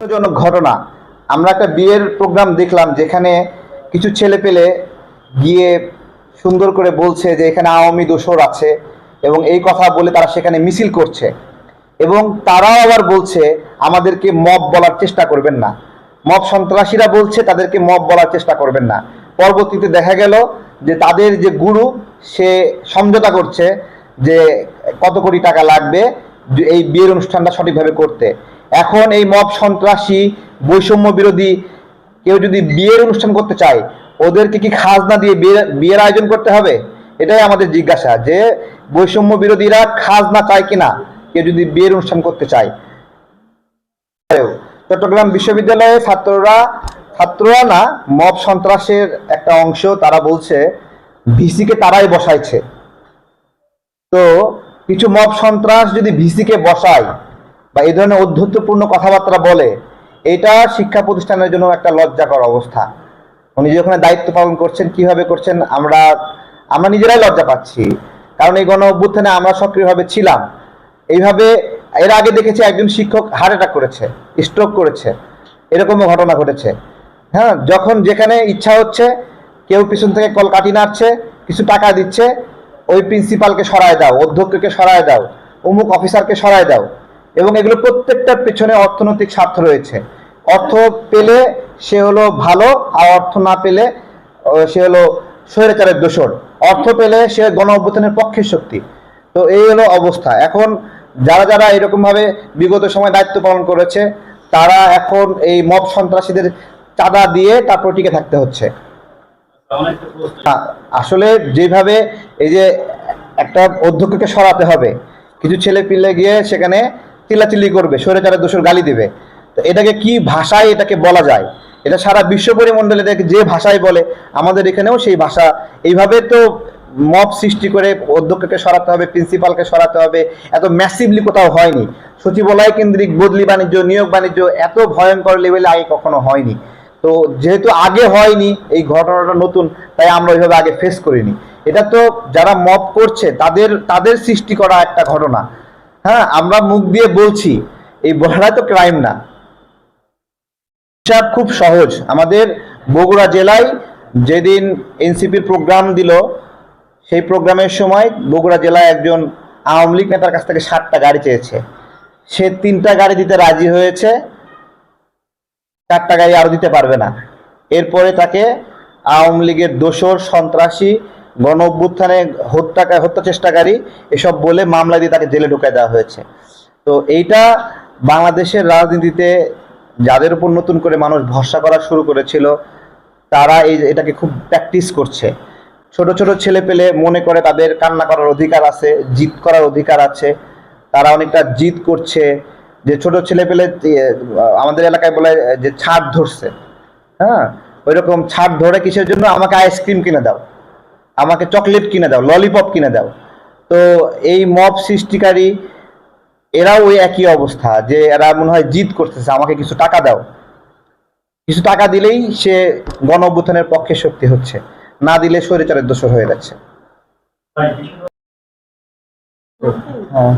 জনক ঘটনা। আমরা একটা বিয়ের প্রোগ্রাম দেখলাম যেখানে কিছু ছেলে পেলে গিয়ে সুন্দর করে বলছে যে এখানে আওয়ামী দোসর আছে এবং এই কথা বলে তারা সেখানে মিছিল করছে এবং তারাও আবার বলছে আমাদেরকে মব বলার চেষ্টা করবেন না, মব সন্ত্রাসীরা বলছে তাদেরকে মব বলার চেষ্টা করবেন না। পরবর্তীতে দেখা গেল যে তাদের যে গুরু সে সমঝোতা করছে যে কত কোটি টাকা লাগবে এই বিয়ের অনুষ্ঠানটা সঠিকভাবে করতে। এখন এই মব সন্ত্রাসী বৈষম্য বিরোধী কেউ যদি বিয়ের অনুষ্ঠান করতে চায় ওদেরকে কি খাজনা দিয়ে বিয়ের আয়োজন করতে হবে? এটাই আমাদের জিজ্ঞাসা, যে বৈষম্য বিরোধীরা খাজনা চায় কিনা কেউ যদি বিয়ের অনুষ্ঠান করতে চায়। চট্টগ্রাম বিশ্ববিদ্যালয়ে ছাত্ররা না মব সন্ত্রাসের একটা অংশ, তারা বলছে ভিসিকে তারাই বসাইছে। তো কিছু মব সন্ত্রাস যদি ভিসিকে বসায় বা এই ধরনের অধ্যত্বপূর্ণ কথাবার্তা বলে, এটা শিক্ষা প্রতিষ্ঠানের জন্য একটা লজ্জাকর অবস্থা। উনি যে ওখানে দায়িত্ব পালন করছেন কিভাবে করছেন আমরা নিজেরাই লজ্জা পাচ্ছি, কারণ এই গণ অভ্যুত্থানে আমরা সক্রিয়ভাবে ছিলাম। এইভাবে এর আগে দেখেছি একজন শিক্ষক হার্ট অ্যাটাক করেছে, স্ট্রোক করেছে, এরকমও ঘটনা ঘটেছে। হ্যাঁ, যখন যেখানে ইচ্ছা হচ্ছে কেউ পিছন থেকে কলকাঠি নাড়ছে, কিছু টাকা দিচ্ছে, ওই প্রিন্সিপালকে সরায় দাও, অধ্যক্ষকে সরায় দাও, অমুক অফিসারকে সরায় দাও, এবং এগুলো প্রত্যেকটার পেছনে অর্থনৈতিক স্বার্থ রয়েছে। অর্থ পেলে সে হলো ভালো, আর অর্থ না পেলে সে হলো স্বৈরাচারের দোসর, অর্থ পেলে সে গণ অভ্যুত্থানের পক্ষের শক্তি। তো এই হলো অবস্থা। এখন যারা এরকম ভাবে বিগত সময় দায়িত্ব পালন করেছে তারা এখন এই মব সন্ত্রাসীদের চাঁদা দিয়ে তারপর টিকে থাকতে হচ্ছে। আসলে যেভাবে এই যে একটা অধ্যক্ষকে সরাতে হবে, কিছু ছেলে পিলে গিয়ে সেখানে চিল্লাচিল্লি করবে, স্বৈরাচারের দোষর গালি দিবে, তো এটাকে কি ভাষায় এটাকে বলা যায়? এটা সারা বিশ্ব পরিমণ্ডলে এটাকে যে ভাষায় বলে আমাদের এখানেও সেই ভাষা। এইভাবে তো মব সৃষ্টি করে অধ্যক্ষকে সরাতে হবে, প্রিন্সিপালকে সরাতে হবে, এত ম্যাসিভলি কোথাও হয়নি। সচিবালয় কেন্দ্রিক বদলি বাণিজ্য, নিয়োগ বাণিজ্য এত ভয়ঙ্কর লেভেলে আগে কখনো হয়নি। তো যেহেতু আগে হয়নি, এই ঘটনাটা নতুন, তাই আমরা ওইভাবে আগে ফেস করিনি। এটা তো যারা মব করছে তাদের সৃষ্টি করা একটা ঘটনা। হ্যাঁ, আমরা মুখ দিয়ে বলছি, এই বলাটা তো ক্রাইম না। হিসাব খুব সহজ। আমাদের বগুড়া জেলায় যেদিন এনসিপির প্রোগ্রাম দিল, সেই প্রোগ্রামের সময় বগুড়া জেলায় একজন আওয়ামী লীগ নেতার কাছ থেকে 7টা গাড়ি চেয়েছে, সে 3টা গাড়ি দিতে রাজি হয়েছে, 4টা গাড়ি আরো দিতে পারবে না। এরপরে তাকে আওয়ামী লীগের দোসর, সন্ত্রাসী, গণ অভ্যুত্থানে হত্যা চেষ্টাকারী এসব বলে মামলা দিয়ে তাকে জেলে ঢুকায় দেওয়া হয়েছে। তো এইটা বাংলাদেশের রাজনীতিতে যাদের উপর নতুন করে মানুষ ভরসা করা শুরু করেছিল তারা এটাকে খুব প্র্যাকটিস করছে। ছোট ছোট ছেলে পেলে মনে করে তাদের কান্না করার অধিকার আছে, জিদ করার অধিকার আছে, তারা অনেকটা জিদ করছে। যে ছোট ছেলে পেলে আমাদের এলাকায় বলে যে ছাদ ধরছে, হ্যাঁ, ওই রকম ছাদ ধরে কিসের জন্য? আমাকে আইসক্রিম কিনে দাও, আমাকে চকলেট কিনে দাও, ললিপপ কিনে দাও। তো এই মব সৃষ্টিকারী এরাও ওই একই অবস্থা, যে এরা মনে হয় জিদ করতেছে আমাকে কিছু টাকা দাও, কিছু টাকা দিলেই সে গণ অভ্যুত্থানের পক্ষে শক্তি হচ্ছে, না দিলে স্বৈরাচারের দোসর হয়ে যাচ্ছে। হ্যাঁ।